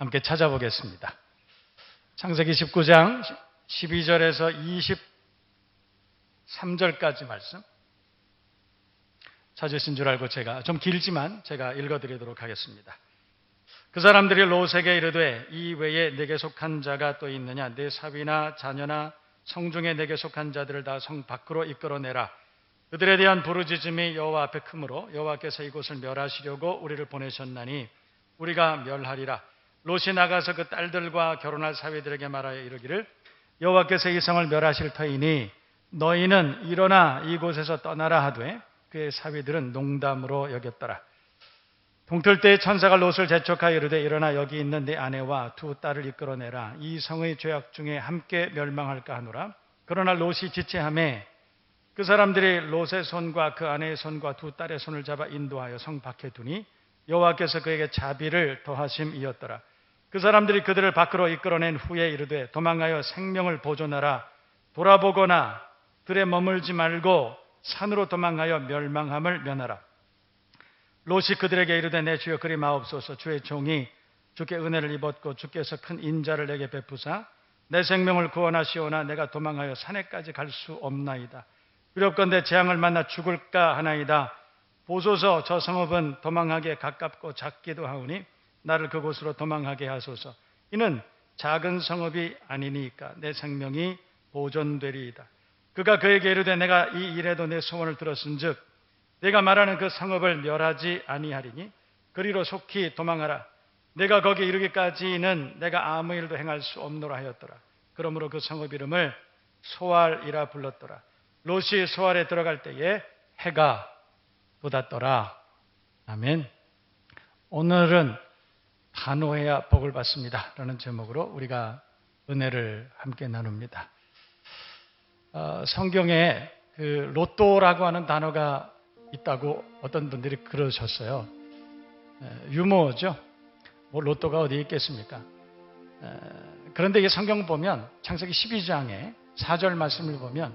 함께 찾아보겠습니다. 창세기 19장 12절에서 23절까지 말씀 찾으신 줄 알고 제가 좀 길지만 제가 읽어드리도록 하겠습니다. 그 사람들이 롯에게 이르되 이 외에 내게 속한 자가 또 있느냐? 내 사위나 자녀나 성중에 내게 속한 자들을 다 성 밖으로 이끌어내라. 그들에 대한 부르짖음이 여호와 앞에 크므로 여호와께서 이곳을 멸하시려고 우리를 보내셨나니 우리가 멸하리라. 롯이 나가서 그 딸들과 결혼할 사위들에게 말하여 이르기를 여호와께서 이 성을 멸하실 터이니 너희는 일어나 이곳에서 떠나라 하되 그의 사위들은 농담으로 여겼더라. 동틀 때에 천사가 롯을 재촉하여 이르되 일어나 여기 있는 네 아내와 두 딸을 이끌어내라. 이 성의 죄악 중에 함께 멸망할까 하노라. 그러나 롯이 지체하매 그 사람들이 롯의 손과 그 아내의 손과 두 딸의 손을 잡아 인도하여 성 밖에 두니 여호와께서 그에게 자비를 더하심이었더라. 그 사람들이 그들을 밖으로 이끌어낸 후에 이르되 도망하여 생명을 보존하라. 돌아보거나 들에 머물지 말고 산으로 도망하여 멸망함을 면하라. 롯이 그들에게 이르되 내 주여 그리 마옵소서. 주의 종이 주께 은혜를 입었고 주께서 큰 인자를 내게 베푸사 내 생명을 구원하시오나 내가 도망하여 산에까지 갈 수 없나이다. 두렵건대 재앙을 만나 죽을까 하나이다. 보소서 저 성읍은 도망하기에 가깝고 작기도 하오니 나를 그곳으로 도망하게 하소서. 이는 작은 성읍이 아니니까 내 생명이 보존되리이다. 그가 그에게 이르되 내가 이 일에도 내 소원을 들었은즉 내가 말하는 그 성읍을 멸하지 아니하리니 그리로 속히 도망하라. 내가 거기 이르기까지는 내가 아무 일도 행할 수 없노라 하였더라. 그러므로 그 성읍 이름을 소알이라 불렀더라. 롯이 소알에 들어갈 때에 해가 돋았더라. 아멘. 오늘은 단호해야 복을 받습니다 라는 제목으로 우리가 은혜를 함께 나눕니다. 성경에 그 로또라고 하는 단어가 있다고 어떤 분들이 그러셨어요. 유머죠. 뭐 로또가 어디 있겠습니까? 그런데 이 성경 보면 창세기 12장에 4절 말씀을 보면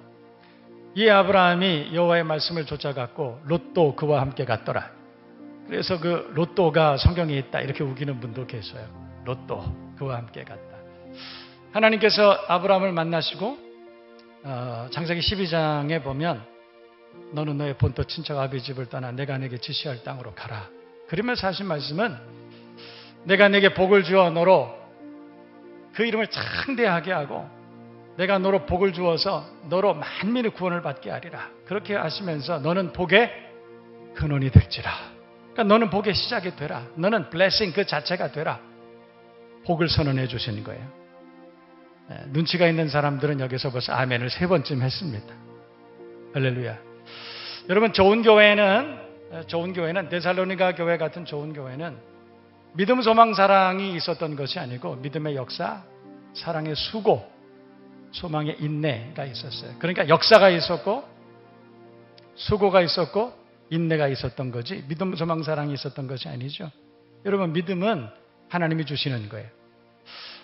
이 아브라함이 여호와의 말씀을 쫓아갔고 롯도 그와 함께 갔더라. 그래서 그 롯도가 성경에 있다 이렇게 우기는 분도 계세요. 롯도 그와 함께 갔다. 하나님께서 아브라함을 만나시고 창세기 12장에 보면 너는 너의 본토 친척 아비 집을 떠나 내가 내게 지시할 땅으로 가라. 그러면서 하신 말씀은 내가 내게 복을 주어 너로 그 이름을 창대하게 하고 내가 너로 복을 주어서 너로 만민의 구원을 받게 하리라. 그렇게 하시면서 너는 복의 근원이 될지라. 그러니까 너는 복의 시작이 되라. 너는 블레싱 그 자체가 되라. 복을 선언해 주시는 거예요. 눈치가 있는 사람들은 여기서 벌써 아멘을 3번쯤 했습니다. 할렐루야. 여러분 좋은 교회는 데살로니가 교회 같은 좋은 교회는 믿음, 소망, 사랑이 있었던 것이 아니고 믿음의 역사, 사랑의 수고, 소망의 인내가 있었어요. 그러니까 역사가 있었고 수고가 있었고 인내가 있었던 거지 믿음, 소망, 사랑이 있었던 것이 아니죠. 여러분 믿음은 하나님이 주시는 거예요.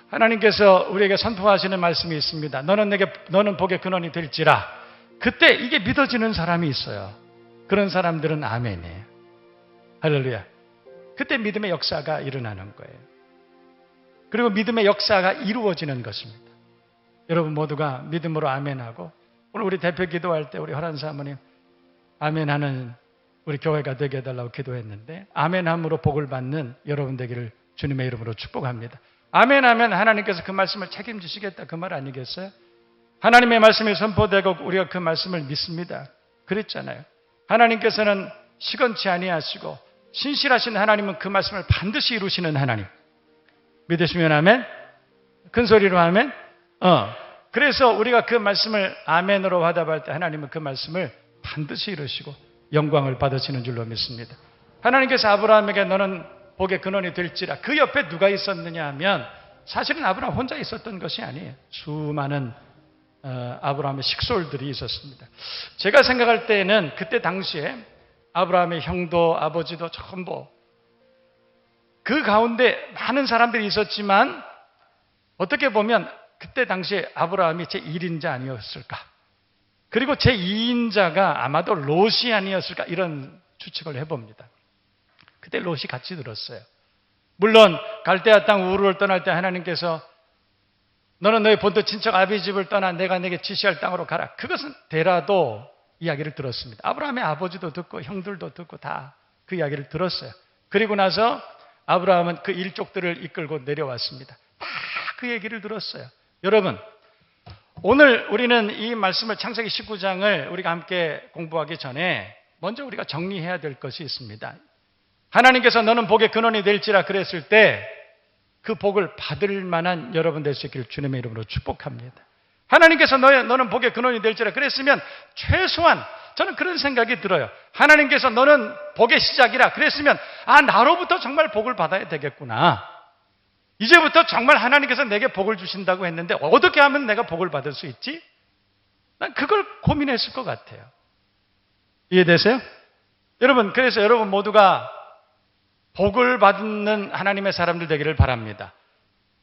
하나님께서 우리에게 선포하시는 말씀이 있습니다. 너는 복의 근원이 될지라. 그때 이게 믿어지는 사람이 있어요. 그런 사람들은 아멘이에요. 할렐루야. 그때 믿음의 역사가 일어나는 거예요. 그리고 믿음의 역사가 이루어지는 것입니다. 여러분 모두가 믿음으로 아멘하고 오늘 우리 대표 기도할 때 우리 허란 사모님 아멘하는 우리 교회가 되게 해달라고 기도했는데 아멘함으로 복을 받는 여러분 되기를 주님의 이름으로 축복합니다. 아멘하면 하나님께서 그 말씀을 책임지시겠다 그 말 아니겠어요? 하나님의 말씀이 선포되고 우리가 그 말씀을 믿습니다. 그랬잖아요. 하나님께서는 시건치 아니하시고 신실하신 하나님은 그 말씀을 반드시 이루시는 하나님. 믿으시면 아멘? 큰 소리로 아멘? 그래서 우리가 그 말씀을 아멘으로 화답할 때 하나님은 그 말씀을 반드시 이루시고 영광을 받으시는 줄로 믿습니다. 하나님께서 아브라함에게 너는 복의 근원이 될지라. 그 옆에 누가 있었느냐 하면 사실은 아브라함 혼자 있었던 것이 아니에요. 수많은 아브라함의 식솔들이 있었습니다. 제가 생각할 때에는 그때 당시에 아브라함의 형도 아버지도 전부 그 가운데 많은 사람들이 있었지만 어떻게 보면 그때 당시에 아브라함이 제1인자 아니었을까? 그리고 제2인자가 아마도 롯이 아니었을까? 이런 추측을 해봅니다. 그때 롯이 같이 들었어요. 물론 갈대아 땅 우르를 떠날 때 하나님께서 너는 너의 본토 친척 아비 집을 떠나 내가 내게 지시할 땅으로 가라. 그것은 되라도 이야기를 들었습니다. 아브라함의 아버지도 듣고 형들도 듣고 다 그 이야기를 들었어요. 그리고 나서 아브라함은 그 일족들을 이끌고 내려왔습니다. 다 그 얘기를 들었어요. 여러분, 오늘 우리는 이 말씀을 창세기 19장을 우리가 함께 공부하기 전에 먼저 우리가 정리해야 될 것이 있습니다. 하나님께서 너는 복의 근원이 될지라 그랬을 때 그 복을 받을 만한 여러분 될 수 있기를 주님의 이름으로 축복합니다. 하나님께서 너는 복의 근원이 될지라 그랬으면 최소한 저는 그런 생각이 들어요. 하나님께서 너는 복의 시작이라 그랬으면 나로부터 정말 복을 받아야 되겠구나. 이제부터 정말 하나님께서 내게 복을 주신다고 했는데 어떻게 하면 내가 복을 받을 수 있지? 난 그걸 고민했을 것 같아요. 이해되세요? 여러분, 그래서 여러분 모두가 복을 받는 하나님의 사람들 되기를 바랍니다.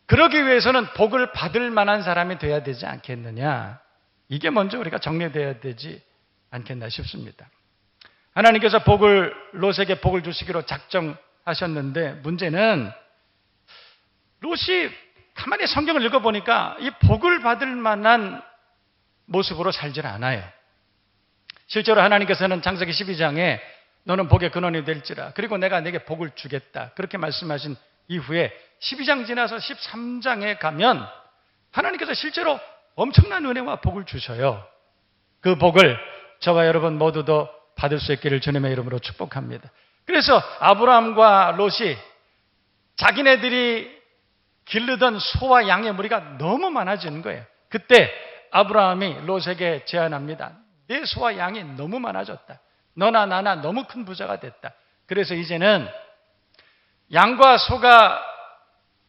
그러기 위해서는 복을 받을 만한 사람이 돼야 되지 않겠느냐. 이게 먼저 우리가 정리되어야 되지 않겠나 싶습니다. 하나님께서 롯에게 복을 주시기로 작정하셨는데 문제는 롯이 가만히 성경을 읽어보니까 이 복을 받을 만한 모습으로 살질 않아요. 실제로 하나님께서는 창세기 12장에 너는 복의 근원이 될지라 그리고 내가 내게 복을 주겠다 그렇게 말씀하신 이후에 12장 지나서 13장에 가면 하나님께서 실제로 엄청난 은혜와 복을 주셔요. 그 복을 저와 여러분 모두도 받을 수 있기를 주님의 이름으로 축복합니다. 그래서 아브라함과 롯이 자기네들이 기르던 소와 양의 무리가 너무 많아지는 거예요. 그때 아브라함이 롯에게 제안합니다. 내 소와 양이 너무 많아졌다. 너나 나나 너무 큰 부자가 됐다. 그래서 이제는 양과 소가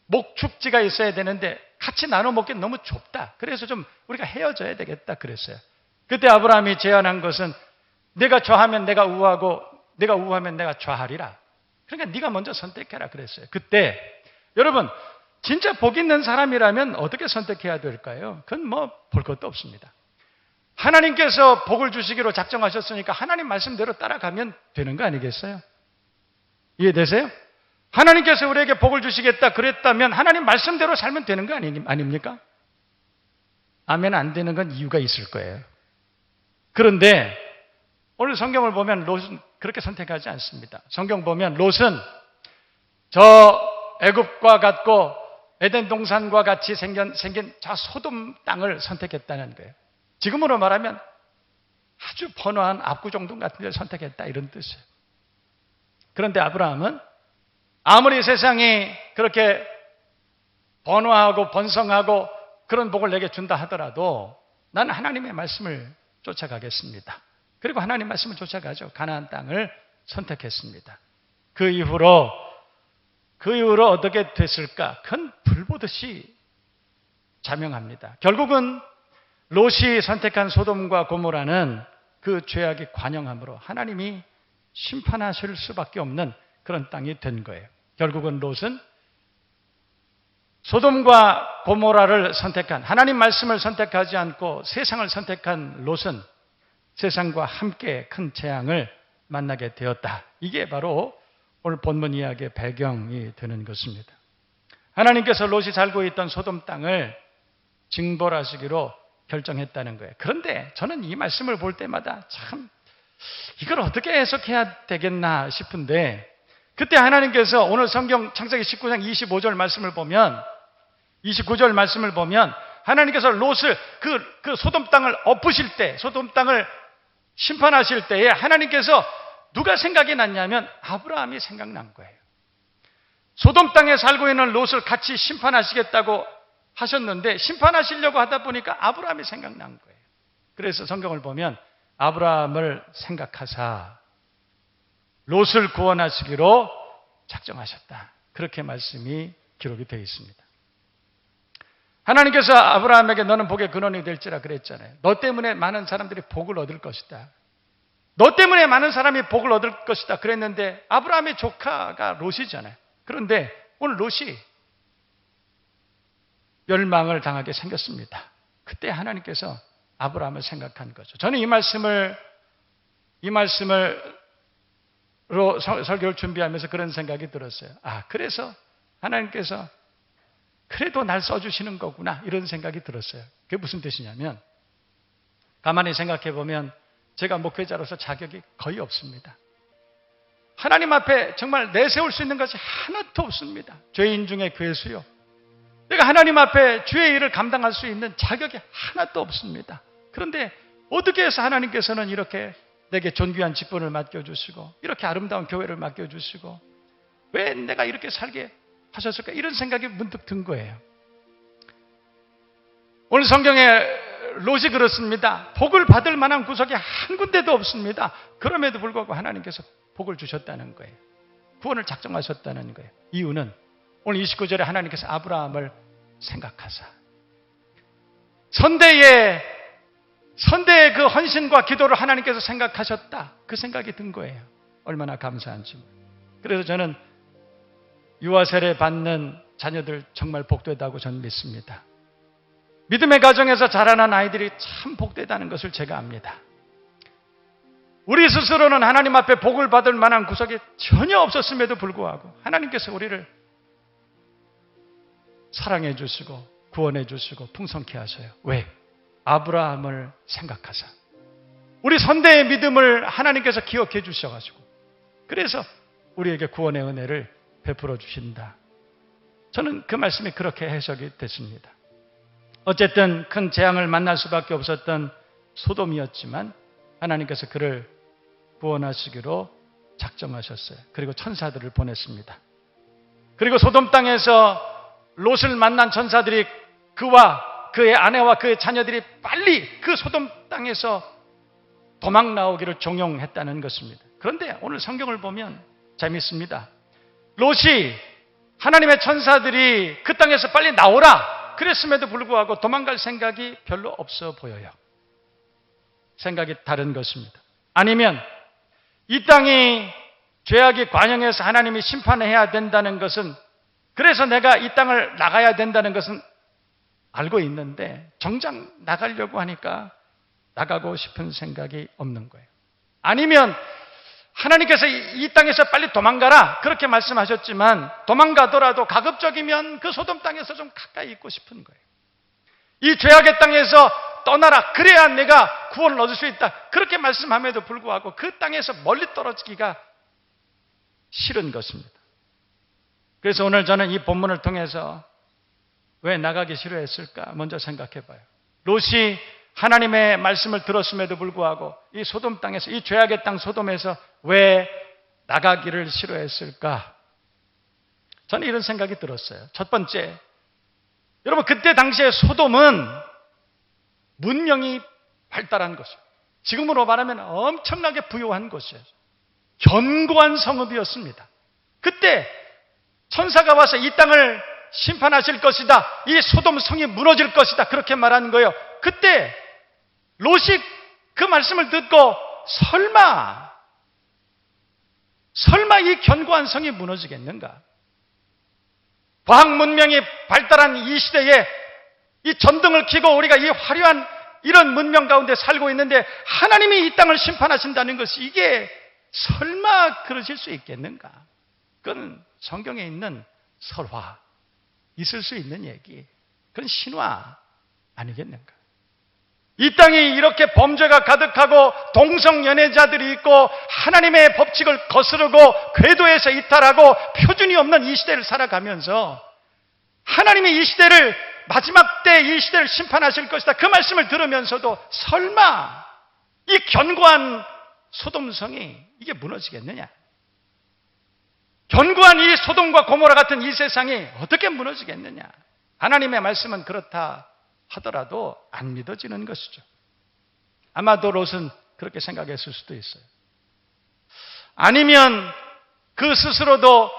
목축지가 있어야 되는데 같이 나눠 먹기는 너무 좁다. 그래서 좀 우리가 헤어져야 되겠다 그랬어요. 그때 아브라함이 제안한 것은 내가 좌하면 내가 우하고 내가 우하면 내가 좌하리라. 그러니까 네가 먼저 선택해라 그랬어요. 그때 여러분 진짜 복 있는 사람이라면 어떻게 선택해야 될까요? 그건 뭐 볼 것도 없습니다. 하나님께서 복을 주시기로 작정하셨으니까 하나님 말씀대로 따라가면 되는 거 아니겠어요? 이해되세요? 하나님께서 우리에게 복을 주시겠다 그랬다면 하나님 말씀대로 살면 되는 거 아닙니까? 아멘 안 되는 건 이유가 있을 거예요. 그런데 오늘 성경을 보면 롯은 그렇게 선택하지 않습니다. 성경 보면 롯은 저 애굽과 같고 에덴 동산과 같이 생긴 저 소돔 땅을 선택했다는 거예요. 지금으로 말하면 아주 번화한 압구정동 같은 데를 선택했다 이런 뜻이에요. 그런데 아브라함은 아무리 세상이 그렇게 번화하고 번성하고 그런 복을 내게 준다 하더라도 나는 하나님의 말씀을 쫓아가겠습니다. 그리고 하나님 말씀을 쫓아가죠. 가나안 땅을 선택했습니다. 그 이후로 어떻게 됐을까? 그건 불보듯이 자명합니다. 결국은 롯이 선택한 소돔과 고모라는 그 죄악이 관영함으로 하나님이 심판하실 수밖에 없는 그런 땅이 된 거예요. 결국은 롯은 소돔과 고모라를 선택한 하나님 말씀을 선택하지 않고 세상을 선택한 롯은 세상과 함께 큰 재앙을 만나게 되었다. 이게 바로 오늘 본문 이야기의 배경이 되는 것입니다. 하나님께서 롯이 살고 있던 소돔 땅을 징벌하시기로 결정했다는 거예요. 그런데 저는 이 말씀을 볼 때마다 참 이걸 어떻게 해석해야 되겠나 싶은데 그때 하나님께서 오늘 성경 창세기 19장 25절 말씀을 보면 29절 말씀을 보면 하나님께서 롯을 그 소돔 땅을 엎으실 때 소돔 땅을 심판하실 때에 하나님께서 누가 생각이 났냐면 아브라함이 생각난 거예요. 소돔 땅에 살고 있는 롯을 같이 심판하시겠다고 하셨는데 심판하시려고 하다 보니까 아브라함이 생각난 거예요. 그래서 성경을 보면 아브라함을 생각하사 롯을 구원하시기로 작정하셨다. 그렇게 말씀이 기록이 되어 있습니다. 하나님께서 아브라함에게 너는 복의 근원이 될지라 그랬잖아요. 너 때문에 많은 사람들이 복을 얻을 것이다. 너 때문에 많은 사람이 복을 얻을 것이다 그랬는데 아브라함의 조카가 롯이잖아요. 그런데 오늘 롯이 멸망을 당하게 생겼습니다. 그때 하나님께서 아브라함을 생각한 거죠. 저는 이 말씀으로 설교를 준비하면서 그런 생각이 들었어요. 그래서 하나님께서 그래도 날 써주시는 거구나 이런 생각이 들었어요. 그게 무슨 뜻이냐면 가만히 생각해 보면 제가 목회자로서 자격이 거의 없습니다. 하나님 앞에 정말 내세울 수 있는 것이 하나도 없습니다. 죄인 중에 괴수요. 내가 하나님 앞에 주의 일을 감당할 수 있는 자격이 하나도 없습니다. 그런데 어떻게 해서 하나님께서는 이렇게 내게 존귀한 직분을 맡겨주시고 이렇게 아름다운 교회를 맡겨주시고 왜 내가 이렇게 살게 하셨을까? 이런 생각이 문득 든 거예요. 오늘 성경에 롯이 그렇습니다. 복을 받을 만한 구석이 한 군데도 없습니다. 그럼에도 불구하고 하나님께서 복을 주셨다는 거예요. 구원을 작정하셨다는 거예요. 이유는 오늘 29절에 하나님께서 아브라함을 생각하사 선대의 그 헌신과 기도를 하나님께서 생각하셨다. 그 생각이 든 거예요. 얼마나 감사한지. 그래서 저는 유아 세례 받는 자녀들 정말 복되다고 저는 믿습니다. 믿음의 가정에서 자라난 아이들이 참 복되다는 것을 제가 압니다. 우리 스스로는 하나님 앞에 복을 받을 만한 구석이 전혀 없었음에도 불구하고 하나님께서 우리를 사랑해 주시고 구원해 주시고 풍성케 하셔요. 왜? 아브라함을 생각하사 우리 선대의 믿음을 하나님께서 기억해 주셔가지고 그래서 우리에게 구원의 은혜를 베풀어 주신다. 저는 그 말씀이 그렇게 해석이 됐습니다. 어쨌든 큰 재앙을 만날 수밖에 없었던 소돔이었지만 하나님께서 그를 구원하시기로 작정하셨어요. 그리고 천사들을 보냈습니다. 그리고 소돔 땅에서 롯을 만난 천사들이 그와 그의 아내와 그의 자녀들이 빨리 그 소돔 땅에서 도망 나오기를 종용했다는 것입니다. 그런데 오늘 성경을 보면 재밌습니다. 롯이 하나님의 천사들이 그 땅에서 빨리 나오라 그랬음에도 불구하고 도망갈 생각이 별로 없어 보여요. 생각이 다른 것입니다. 아니면 이 땅이 죄악이 관영해서 하나님이 심판해야 된다는 것은 그래서 내가 이 땅을 나가야 된다는 것은 알고 있는데 정작 나가려고 하니까 나가고 싶은 생각이 없는 거예요. 아니면 하나님께서 이 땅에서 빨리 도망가라 그렇게 말씀하셨지만 도망가더라도 가급적이면 그 소돔 땅에서 좀 가까이 있고 싶은 거예요. 이 죄악의 땅에서 떠나라 그래야 내가 구원을 얻을 수 있다 그렇게 말씀함에도 불구하고 그 땅에서 멀리 떨어지기가 싫은 것입니다. 그래서 오늘 저는 이 본문을 통해서 왜 나가기 싫어했을까 먼저 생각해 봐요. 롯이 하나님의 말씀을 들었음에도 불구하고 이 소돔 땅에서 이 죄악의 땅 소돔에서 왜 나가기를 싫어했을까? 저는 이런 생각이 들었어요. 첫 번째, 여러분 그때 당시에 소돔은 문명이 발달한 곳이에요. 지금으로 말하면 엄청나게 부유한 곳이에요. 견고한 성읍이었습니다. 그때 천사가 와서 이 땅을 심판하실 것이다. 이 소돔 성이 무너질 것이다. 그렇게 말한 거예요. 그때 롯이 그 말씀을 듣고 설마 이 견고한 성이 무너지겠는가? 과학 문명이 발달한 이 시대에 이 전등을 켜고 우리가 이 화려한 이런 문명 가운데 살고 있는데 하나님이 이 땅을 심판하신다는 것이 이게 설마 그러실 수 있겠는가? 그건 성경에 있는 설화, 있을 수 있는 얘기, 그건 신화 아니겠는가? 이 땅이 이렇게 범죄가 가득하고 동성연애자들이 있고 하나님의 법칙을 거스르고 궤도에서 이탈하고 표준이 없는 이 시대를 살아가면서 하나님이 이 시대를 마지막 때 이 시대를 심판하실 것이다 그 말씀을 들으면서도 설마 이 견고한 소돔성이 이게 무너지겠느냐? 견고한 이 소돔과 고모라 같은 이 세상이 어떻게 무너지겠느냐? 하나님의 말씀은 그렇다 하더라도 안 믿어지는 것이죠. 아마도 롯은 그렇게 생각했을 수도 있어요. 아니면 그 스스로도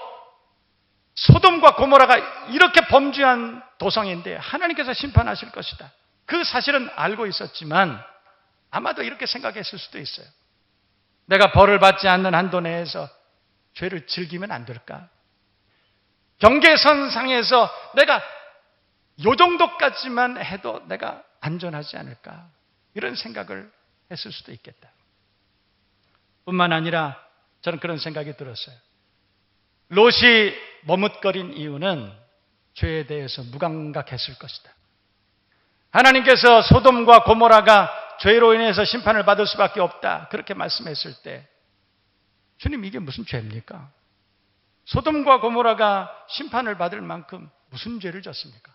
소돔과 고모라가 이렇게 범죄한 도성인데 하나님께서 심판하실 것이다. 그 사실은 알고 있었지만 아마도 이렇게 생각했을 수도 있어요. 내가 벌을 받지 않는 한도 내에서 죄를 즐기면 안 될까? 경계선상에서 내가 요 정도까지만 해도 내가 안전하지 않을까? 이런 생각을 했을 수도 있겠다. 뿐만 아니라 저는 그런 생각이 들었어요. 롯이 머뭇거린 이유는 죄에 대해서 무감각했을 것이다. 하나님께서 소돔과 고모라가 죄로 인해서 심판을 받을 수밖에 없다, 그렇게 말씀했을 때 주님, 이게 무슨 죄입니까? 소돔과 고모라가 심판을 받을 만큼 무슨 죄를 졌습니까?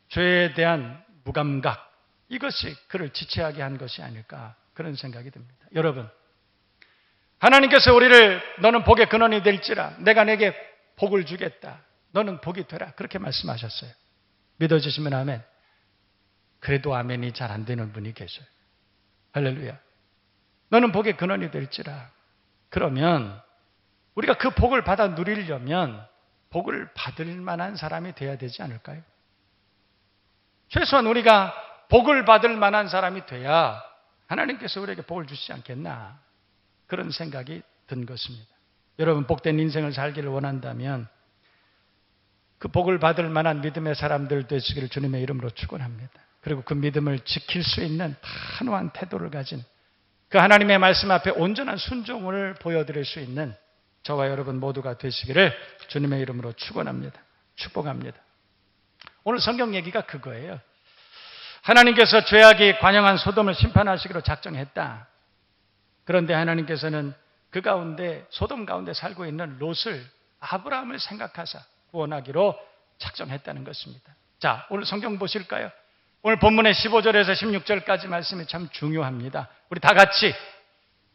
죄에 대한 무감각, 이것이 그를 지체하게 한 것이 아닐까, 그런 생각이 듭니다. 여러분, 하나님께서 우리를 너는 복의 근원이 될지라, 내가 내게 복을 주겠다, 너는 복이 되라, 그렇게 말씀하셨어요. 믿어주시면 아멘. 그래도 아멘이 잘 안 되는 분이 계셔요. 할렐루야. 너는 복의 근원이 될지라. 그러면 우리가 그 복을 받아 누리려면 복을 받을 만한 사람이 돼야 되지 않을까요? 최소한 우리가 복을 받을 만한 사람이 돼야 하나님께서 우리에게 복을 주시지 않겠나, 그런 생각이 든 것입니다. 여러분, 복된 인생을 살기를 원한다면 그 복을 받을 만한 믿음의 사람들 되시기를 주님의 이름으로 축원합니다. 그리고 그 믿음을 지킬 수 있는 단호한 태도를 가진, 그 하나님의 말씀 앞에 온전한 순종을 보여드릴 수 있는 저와 여러분 모두가 되시기를 주님의 이름으로 축원합니다. 축복합니다. 오늘 성경 얘기가 그거예요. 하나님께서 죄악이 관영한 소돔을 심판하시기로 작정했다. 그런데 하나님께서는 그 가운데, 소돔 가운데 살고 있는 롯을, 아브라함을 생각하사 구원하기로 작정했다는 것입니다. 자, 오늘 성경 보실까요? 오늘 본문의 15절에서 16절까지 말씀이 참 중요합니다. 우리 다 같이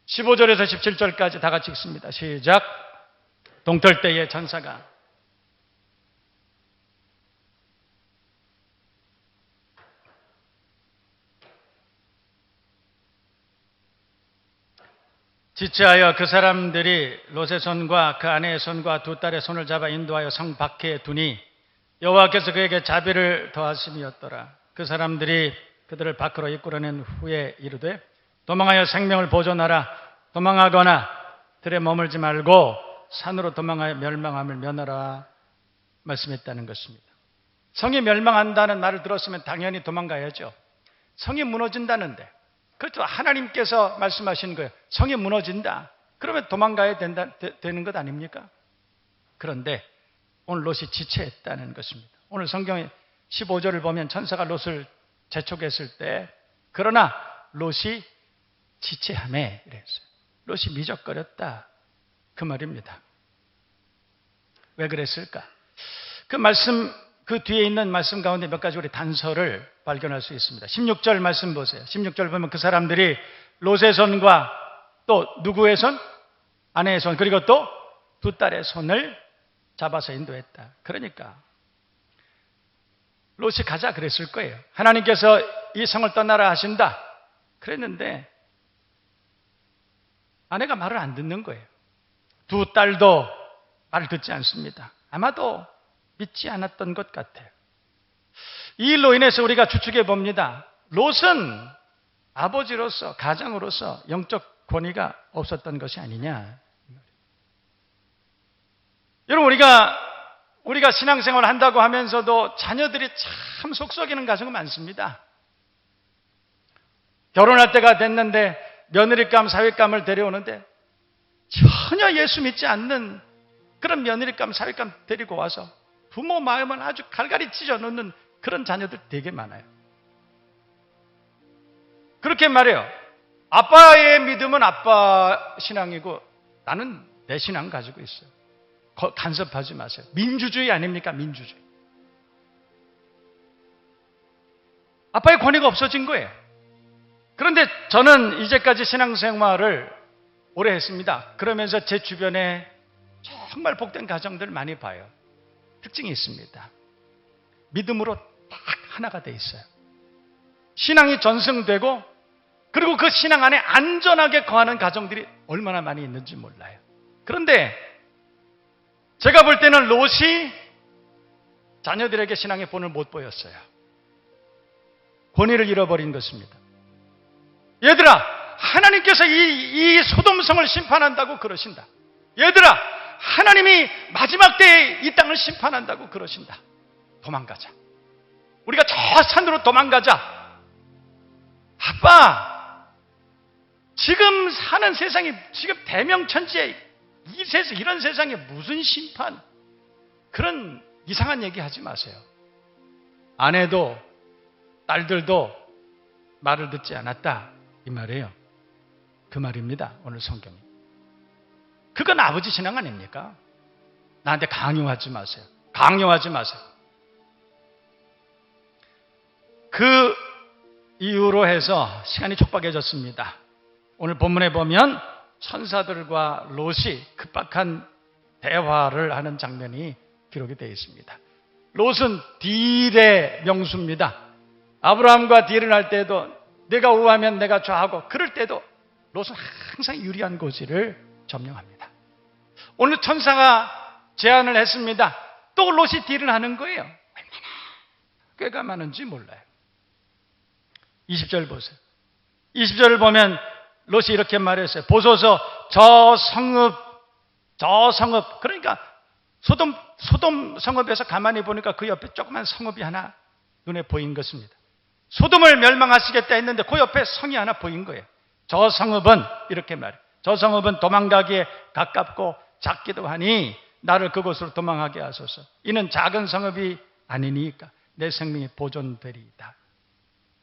15절에서 17절까지 다 같이 읽습니다. 시작. 동틀 때의 천사가 지체하여 그 사람들이 롯의 손과 그 아내의 손과 두 딸의 손을 잡아 인도하여 성 밖에 두니 여호와께서 그에게 자비를 더하심이었더라. 그 사람들이 그들을 밖으로 이끌어낸 후에 이르되 도망하여 생명을 보존하라. 도망하거나 들에 머물지 말고 산으로 도망하여 멸망함을 면하라 말씀했다는 것입니다. 성이 멸망한다는 말을 들었으면 당연히 도망가야죠. 성이 무너진다는데, 그렇죠. 하나님께서 말씀하신 거예요. 성이 무너진다. 그러면 도망가야 되는 것 아닙니까? 그런데 오늘 롯이 지체했다는 것입니다. 오늘 성경의 15절을 보면 천사가 롯을 재촉했을 때, 그러나 롯이 지체하매 이랬어요. 롯이 미적거렸다, 그 말입니다. 왜 그랬을까? 그 말씀, 그 뒤에 있는 말씀 가운데 몇 가지 우리 단서를 발견할 수 있습니다. 16절 말씀 보세요. 16절 보면 그 사람들이 롯의 손과 또 누구의 손? 아내의 손, 그리고 또 두 딸의 손을 잡아서 인도했다. 그러니까 롯이 가자 그랬을 거예요. 하나님께서 이 성을 떠나라 하신다 그랬는데 아내가 말을 안 듣는 거예요. 두 딸도 말을 듣지 않습니다. 아마도 믿지 않았던 것 같아요. 이 일로 인해서 우리가 추측해 봅니다. 롯은 아버지로서, 가장으로서 영적 권위가 없었던 것이 아니냐. 여러분, 우리가 신앙생활을 한다고 하면서도 자녀들이 참 속썩이는 가정이 많습니다. 결혼할 때가 됐는데 며느리감, 사위감을 데려오는데 전혀 예수 믿지 않는 그런 며느리감, 사위감 데리고 와서 부모 마음을 아주 갈갈이 찢어 놓는 그런 자녀들 되게 많아요. 그렇게 말해요. 아빠의 믿음은 아빠 신앙이고 나는 내 신앙 가지고 있어요. 간섭하지 마세요. 민주주의 아닙니까? 민주주의. 아빠의 권위가 없어진 거예요. 그런데 저는 이제까지 신앙생활을 오래 했습니다. 그러면서 제 주변에 정말 복된 가정들 많이 봐요. 특징이 있습니다. 믿음으로 딱 하나가 돼 있어요. 신앙이 전승되고 그리고 그 신앙 안에 안전하게 거하는 가정들이 얼마나 많이 있는지 몰라요. 그런데 제가 볼 때는 롯이 자녀들에게 신앙의 본을 못 보였어요. 권위를 잃어버린 것입니다. 얘들아, 하나님께서 이 소돔성을 심판한다고 그러신다. 얘들아, 하나님이 마지막 때에 이 땅을 심판한다고 그러신다. 도망가자. 우리가 저 산으로 도망가자. 아빠, 지금 사는 세상이 지금 대명천지에 이런 세상에 무슨 심판, 그런 이상한 얘기 하지 마세요. 아내도 딸들도 말을 듣지 않았다, 이 말이에요. 그 말입니다, 오늘 성경이. 그건 아버지 신앙 아닙니까? 나한테 강요하지 마세요. 강요하지 마세요. 그 이유로 해서 시간이 촉박해졌습니다. 오늘 본문에 보면 천사들과 롯이 급박한 대화를 하는 장면이 기록이 되어 있습니다. 롯은 딜의 명수입니다. 아브라함과 딜을 할 때도 내가 우하면 내가 좌하고, 그럴 때도 롯은 항상 유리한 고지를 점령합니다. 오늘 천사가 제안을 했습니다. 또 롯이 딜을 하는 거예요. 얼마나 꾀가 많은지 몰라요. 20절 보세요. 20절을 보면 롯이 이렇게 말했어요. 보소서, 저 성읍, 그러니까 소돔 성읍에서 가만히 보니까 그 옆에 조그만 성읍이 하나 눈에 보인 것입니다. 소돔을 멸망하시겠다 했는데 그 옆에 성이 하나 보인 거예요. 저 성읍은, 이렇게 말해요. 저 성읍은 도망가기에 가깝고 작기도 하니 나를 그곳으로 도망하게 하소서. 이는 작은 성읍이 아니니까 내 생명이 보존되리이다.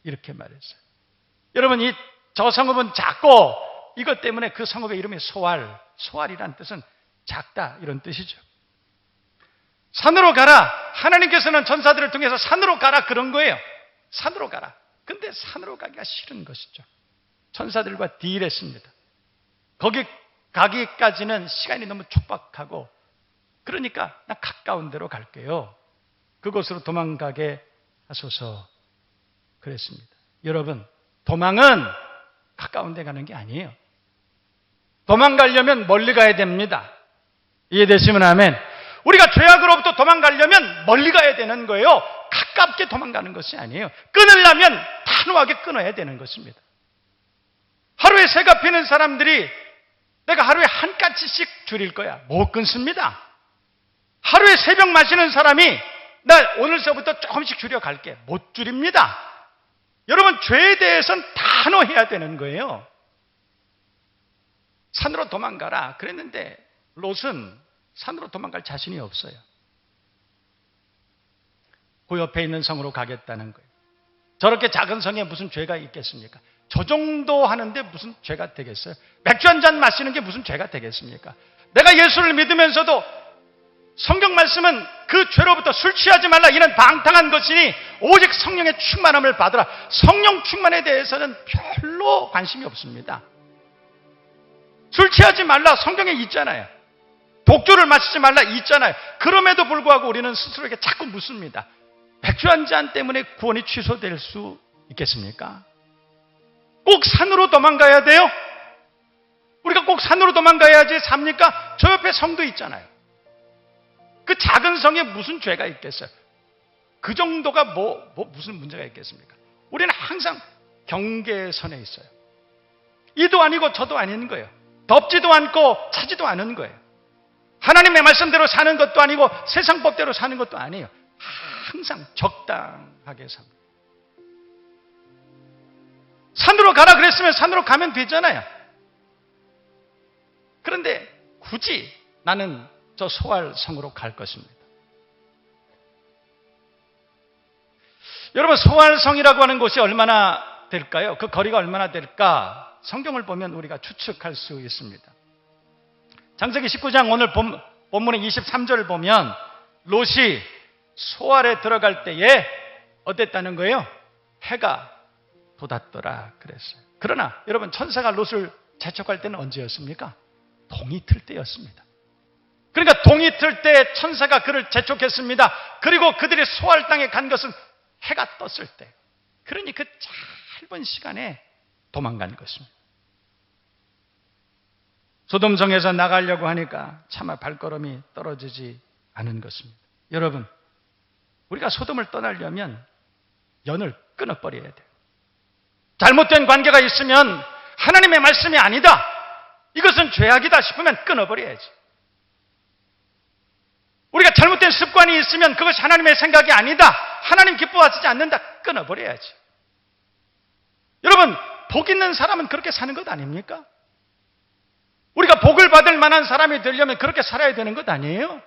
이렇게 말했어요. 여러분, 저 성읍은 작고 이것 때문에 그 성읍의 이름이 소알이란 뜻은 작다, 이런 뜻이죠. 산으로 가라. 하나님께서는 천사들을 통해서 산으로 가라 그런 거예요. 산으로 가라. 근데 산으로 가기가 싫은 것이죠. 천사들과 딜했습니다. 거기 가기까지는 시간이 너무 촉박하고, 그러니까 나 가까운 데로 갈게요. 그곳으로 도망가게 하소서 그랬습니다. 여러분, 도망은 가까운 데 가는 게 아니에요. 도망가려면 멀리 가야 됩니다. 이해되시면 아멘. 우리가 죄악으로부터 도망가려면 멀리 가야 되는 거예요. 가깝게 도망가는 것이 아니에요. 끊으려면 단호하게 끊어야 되는 것입니다. 하루에 새가 피는 사람들이 내가 하루에 한 가지씩 줄일 거야, 못 끊습니다. 하루에 3병 마시는 사람이 나 오늘서부터 조금씩 줄여갈게, 못 줄입니다. 여러분, 죄에 대해서는 단호해야 되는 거예요. 산으로 도망가라 그랬는데 롯은 산으로 도망갈 자신이 없어요. 그 옆에 있는 성으로 가겠다는 거예요. 저렇게 작은 성에 무슨 죄가 있겠습니까? 저 정도 하는데 무슨 죄가 되겠어요? 맥주 한 잔 마시는 게 무슨 죄가 되겠습니까? 내가 예수를 믿으면서도 성경 말씀은 그 죄로부터 술 취하지 말라, 이는 방탕한 것이니 오직 성령의 충만함을 받으라. 성령 충만에 대해서는 별로 관심이 없습니다. 술 취하지 말라 성경에 있잖아요. 독주를 마시지 말라 있잖아요. 그럼에도 불구하고 우리는 스스로에게 자꾸 묻습니다. 맥주 한 잔 때문에 구원이 취소될 수 있겠습니까? 꼭 산으로 도망가야 돼요? 우리가 꼭 산으로 도망가야지 삽니까? 저 옆에 성도 있잖아요. 그 작은 성에 무슨 죄가 있겠어요? 그 정도가 무슨 문제가 있겠습니까? 우리는 항상 경계선에 있어요. 이도 아니고 저도 아닌 거예요. 덥지도 않고 차지도 않은 거예요. 하나님의 말씀대로 사는 것도 아니고 세상법대로 사는 것도 아니에요. 항상 적당하게 삽니다. 산으로 가라 그랬으면 산으로 가면 되잖아요. 그런데 굳이 나는 저 소알성으로 갈 것입니다. 여러분, 소알성이라고 하는 곳이 얼마나 될까요? 그 거리가 얼마나 될까? 성경을 보면 우리가 추측할 수 있습니다. 창세기 19장 오늘 본문의 23절을 보면 롯이 소알에 들어갈 때에 어땠다는 거예요? 해가 돋았더라 그랬어요. 그러나 여러분, 천사가 롯을 재촉할 때는 언제였습니까? 동이 틀 때였습니다. 그러니까 동이 틀 때 천사가 그를 재촉했습니다. 그리고 그들이 소알 땅에 간 것은 해가 떴을 때. 그러니 그 짧은 시간에 도망간 것입니다. 소돔성에서 나가려고 하니까 차마 발걸음이 떨어지지 않은 것입니다. 여러분, 우리가 소돔을 떠나려면 연을 끊어버려야 돼요. 잘못된 관계가 있으면 하나님의 말씀이 아니다, 이것은 죄악이다 싶으면 끊어버려야지. 우리가 잘못된 습관이 있으면 그것이 하나님의 생각이 아니다, 하나님 기뻐하시지 않는다, 끊어버려야지. 여러분, 복 있는 사람은 그렇게 사는 것 아닙니까? 우리가 복 복을 받을 만한 사람이 되려면 그렇게 살아야 되는 것 아니에요?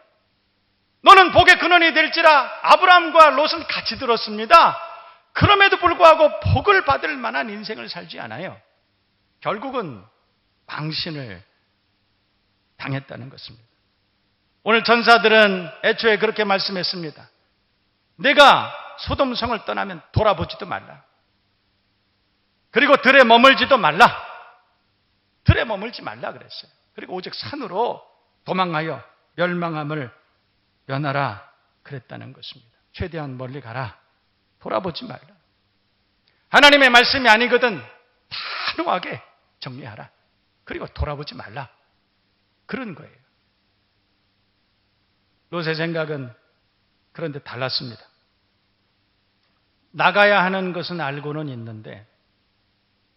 너는 복의 근원이 될지라 아브라함과 롯은 같이 들었습니다. 그럼에도 불구하고 복을 받을 만한 인생을 살지 않아요. 결국은 망신을 당했다는 것입니다. 오늘 전사들은 애초에 그렇게 말씀했습니다. 내가 소돔성을 떠나면 돌아보지도 말라. 그리고 들에 머물지도 말라. 들에 머물지 말라 그랬어요. 그리고 오직 산으로 도망하여 멸망함을 면하라 그랬다는 것입니다. 최대한 멀리 가라. 돌아보지 말라. 하나님의 말씀이 아니거든 단호하게 정리하라. 그리고 돌아보지 말라. 그런 거예요. 롯의 생각은 그런데 달랐습니다. 나가야 하는 것은 알고는 있는데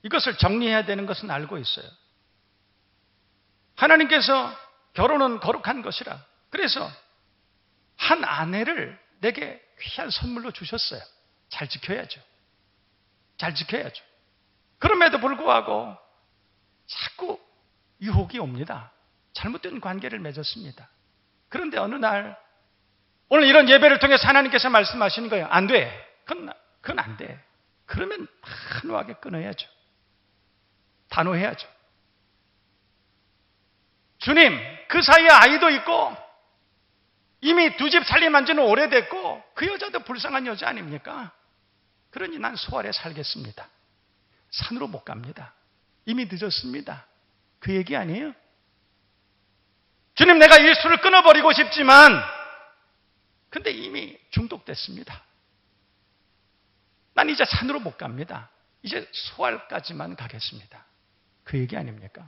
이것을 정리해야 되는 것은 알고 있어요. 하나님께서 결혼은 거룩한 것이라. 그래서 한 아내를 내게 귀한 선물로 주셨어요. 잘 지켜야죠. 잘 지켜야죠. 그럼에도 불구하고 자꾸 유혹이 옵니다. 잘못된 관계를 맺었습니다. 그런데 어느 날 오늘 이런 예배를 통해서 하나님께서 말씀하시는 거예요. 안 돼. 그건 안 돼. 그러면 단호하게 끊어야죠. 단호해야죠. 주님, 그 사이에 아이도 있고 이미 두 집 살림한 지는 오래됐고 그 여자도 불쌍한 여자 아닙니까? 그러니 난 소알에 살겠습니다. 산으로 못 갑니다. 이미 늦었습니다. 그 얘기 아니에요? 주님, 내가 이 술을 끊어버리고 싶지만 근데 이미 중독됐습니다. 난 이제 산으로 못 갑니다. 이제 소알까지만 가겠습니다. 그 얘기 아닙니까?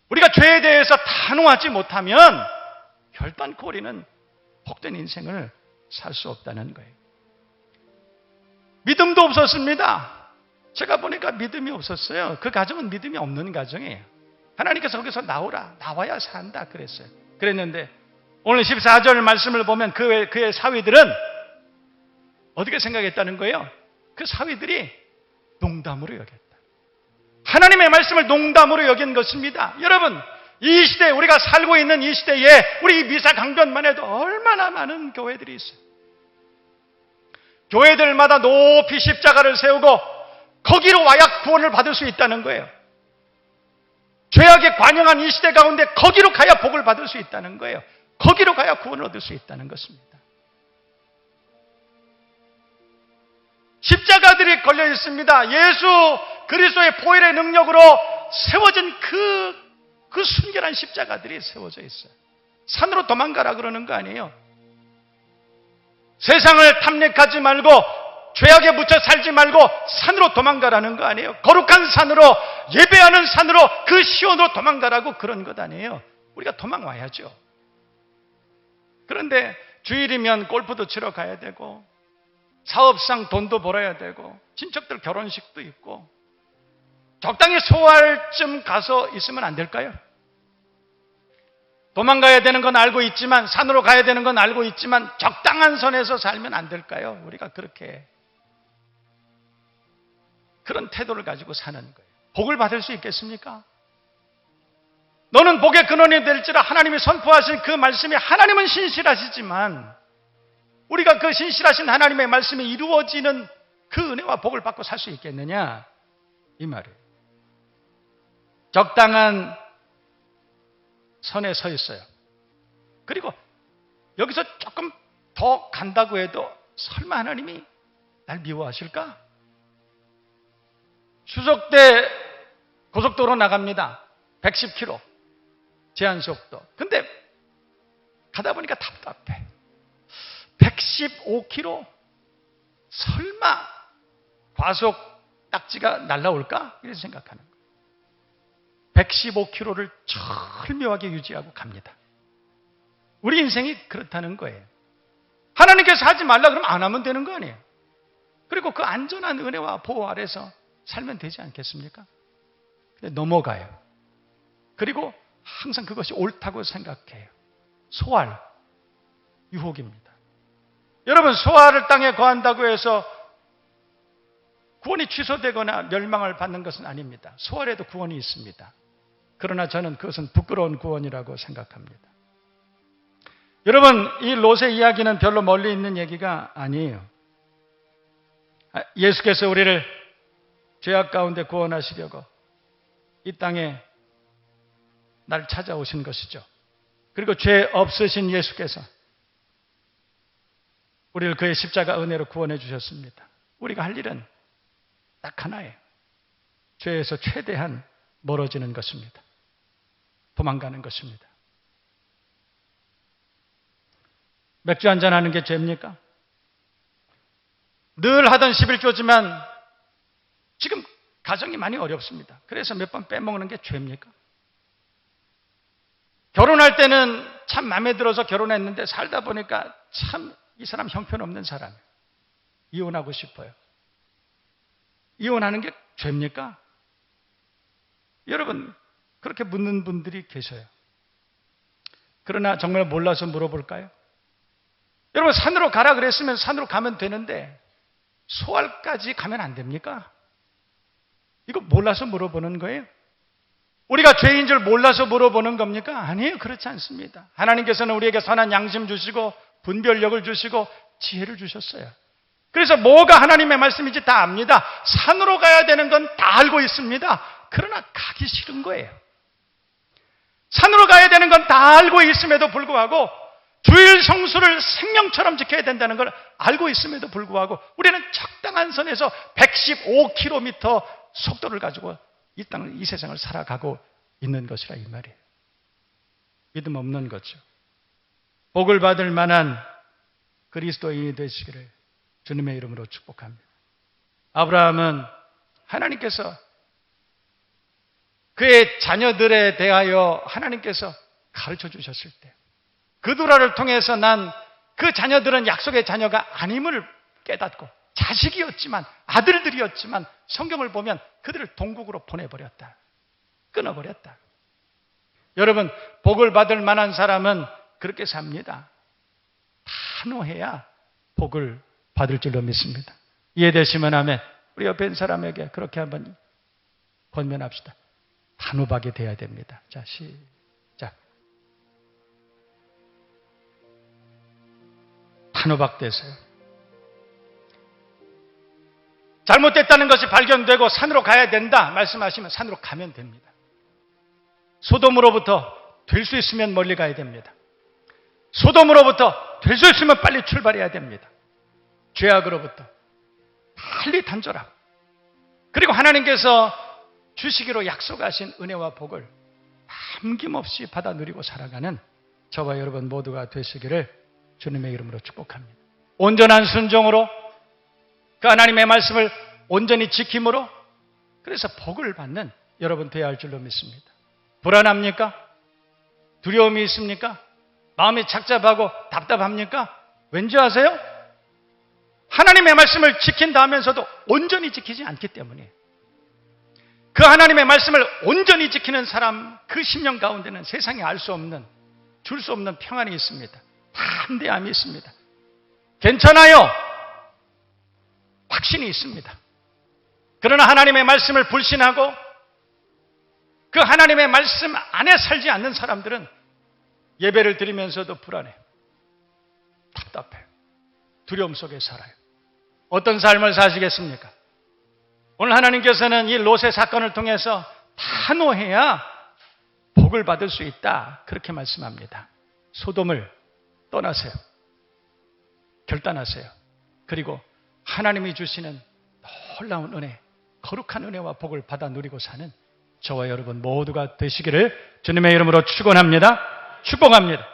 우리가 죄에 대해서 단호하지 못하면 결단코 우리는 복된 인생을 살 수 없다는 거예요. 믿음도 없었습니다. 제가 보니까 믿음이 없었어요. 그 가정은 믿음이 없는 가정이에요. 하나님께서 거기서 나오라. 나와야 산다 그랬어요. 그랬는데 오늘 14절 말씀을 보면 그의 사위들은 어떻게 생각했다는 거예요? 그 사위들이 농담으로 여겼다. 하나님의 말씀을 농담으로 여긴 것입니다. 여러분, 이 시대에 우리가 살고 있는 이 시대에 우리 미사 강변만 해도 얼마나 많은 교회들이 있어요. 교회들마다 높이 십자가를 세우고 거기로 와야 구원을 받을 수 있다는 거예요. 죄악에 관영한 이 시대 가운데 거기로 가야 복을 받을 수 있다는 거예요. 거기로 가야 구원을 얻을 수 있다는 것입니다. 십자가들이 걸려 있습니다. 예수 그리스도의 보혈의 능력으로 세워진 그 순결한 십자가들이 세워져 있어요. 산으로 도망가라 그러는 거 아니에요. 세상을 탐닉하지 말고 죄악에 묻혀 살지 말고 산으로 도망가라는 거 아니에요. 거룩한 산으로, 예배하는 산으로, 그 시온으로 도망가라고 그런 것 아니에요. 우리가 도망와야죠. 그런데 주일이면 골프도 치러 가야 되고 사업상 돈도 벌어야 되고 친척들 결혼식도 있고 적당히 소활쯤 가서 있으면 안 될까요? 도망가야 되는 건 알고 있지만, 산으로 가야 되는 건 알고 있지만 적당한 선에서 살면 안 될까요? 우리가 그런 태도를 가지고 사는 거예요. 복을 받을 수 있겠습니까? 너는 복의 근원이 될지라 하나님이 선포하신 그 말씀이, 하나님은 신실하시지만 우리가 그 신실하신 하나님의 말씀이 이루어지는 그 은혜와 복을 받고 살 수 있겠느냐? 이 말이에요. 적당한 선에 서 있어요. 그리고 여기서 조금 더 간다고 해도 설마 하나님이 날 미워하실까? 추석 때 고속도로 나갑니다. 110km 제한속도. 근데 가다 보니까 답답해. 115km? 설마 과속 딱지가 날라올까? 이렇게 생각하는 거예요. 115km를 철묘하게 유지하고 갑니다. 우리 인생이 그렇다는 거예요. 하나님께서 하지 말라 그러면 안 하면 되는 거 아니에요. 그리고 그 안전한 은혜와 보호 아래서 살면 되지 않겠습니까? 근데 넘어가요. 그리고 항상 그것이 옳다고 생각해요. 소활, 유혹입니다. 여러분, 소활을 땅에 거한다고 해서 구원이 취소되거나 멸망을 받는 것은 아닙니다. 소활에도 구원이 있습니다. 그러나 저는 그것은 부끄러운 구원이라고 생각합니다. 여러분, 이 롯의 이야기는 별로 멀리 있는 얘기가 아니에요. 예수께서 우리를 죄악 가운데 구원하시려고 이 땅에 날 찾아오신 것이죠. 그리고 죄 없으신 예수께서 우리를 그의 십자가 은혜로 구원해 주셨습니다. 우리가 할 일은 딱 하나예요. 죄에서 최대한 멀어지는 것입니다. 도망가는 것입니다. 맥주 한잔 하는 게 죄입니까? 늘 하던 11조지만 지금 가정이 많이 어렵습니다. 그래서 몇 번 빼먹는 게 죄입니까? 결혼할 때는 참 마음에 들어서 결혼했는데 살다 보니까 참 이 사람 형편없는 사람이에요. 이혼하고 싶어요. 이혼하는 게 죄입니까? 여러분, 그렇게 묻는 분들이 계셔요. 그러나 정말 몰라서 물어볼까요? 여러분, 산으로 가라 그랬으면 산으로 가면 되는데 소알까지 가면 안 됩니까? 이거 몰라서 물어보는 거예요? 우리가 죄인 줄 몰라서 물어보는 겁니까? 아니에요. 그렇지 않습니다. 하나님께서는 우리에게 선한 양심 주시고 분별력을 주시고 지혜를 주셨어요. 그래서 뭐가 하나님의 말씀인지 다 압니다. 산으로 가야 되는 건 다 알고 있습니다. 그러나 가기 싫은 거예요. 산으로 가야 되는 건 다 알고 있음에도 불구하고 주일 성수를 생명처럼 지켜야 된다는 걸 알고 있음에도 불구하고 우리는 적당한 선에서 115km 속도를 가지고 이 세상을 살아가고 있는 것이라 이 말이에요. 믿음 없는 거죠. 복을 받을 만한 그리스도인이 되시기를 주님의 이름으로 축복합니다. 아브라함은 하나님께서 그의 자녀들에 대하여 하나님께서 가르쳐 주셨을 때 그두라를 통해서 난 그 자녀들은 약속의 자녀가 아님을 깨닫고 자식이었지만 아들들이었지만 성경을 보면 그들을 동국으로 보내버렸다. 끊어버렸다. 여러분, 복을 받을 만한 사람은 그렇게 삽니다. 단호해야 복을 받을 줄로 믿습니다. 이해되시면 아멘. 우리 옆에 있는 사람에게 그렇게 한번 권면합시다. 단호하게 돼야 됩니다. 자, 시작. 단호박 되세요. 잘못됐다는 것이 발견되고 산으로 가야 된다 말씀하시면 산으로 가면 됩니다. 소돔으로부터 될 수 있으면 멀리 가야 됩니다. 소돔으로부터 될 수 있으면 빨리 출발해야 됩니다. 죄악으로부터 빨리 단절하고 그리고 하나님께서 주시기로 약속하신 은혜와 복을 남김없이 받아 누리고 살아가는 저와 여러분 모두가 되시기를 주님의 이름으로 축복합니다. 온전한 순종으로 그 하나님의 말씀을 온전히 지킴으로 그래서 복을 받는 여러분 되어야 할 줄로 믿습니다. 불안합니까? 두려움이 있습니까? 마음이 착잡하고 답답합니까? 왠지 아세요? 하나님의 말씀을 지킨다 하면서도 온전히 지키지 않기 때문에 그 하나님의 말씀을 온전히 지키는 사람 그 심령 가운데는 세상에 알 수 없는 줄 수 없는 평안이 있습니다. 담대함이 있습니다. 괜찮아요. 확신이 있습니다. 그러나 하나님의 말씀을 불신하고 그 하나님의 말씀 안에 살지 않는 사람들은 예배를 드리면서도 불안해요. 답답해요. 두려움 속에 살아요. 어떤 삶을 사시겠습니까? 오늘 하나님께서는 이 롯의 사건을 통해서 단호해야 복을 받을 수 있다. 그렇게 말씀합니다. 소돔을 떠나세요. 결단하세요. 그리고 하나님이 주시는 놀라운 은혜, 거룩한 은혜와 복을 받아 누리고 사는 저와 여러분 모두가 되시기를 주님의 이름으로 축원합니다. 축복합니다.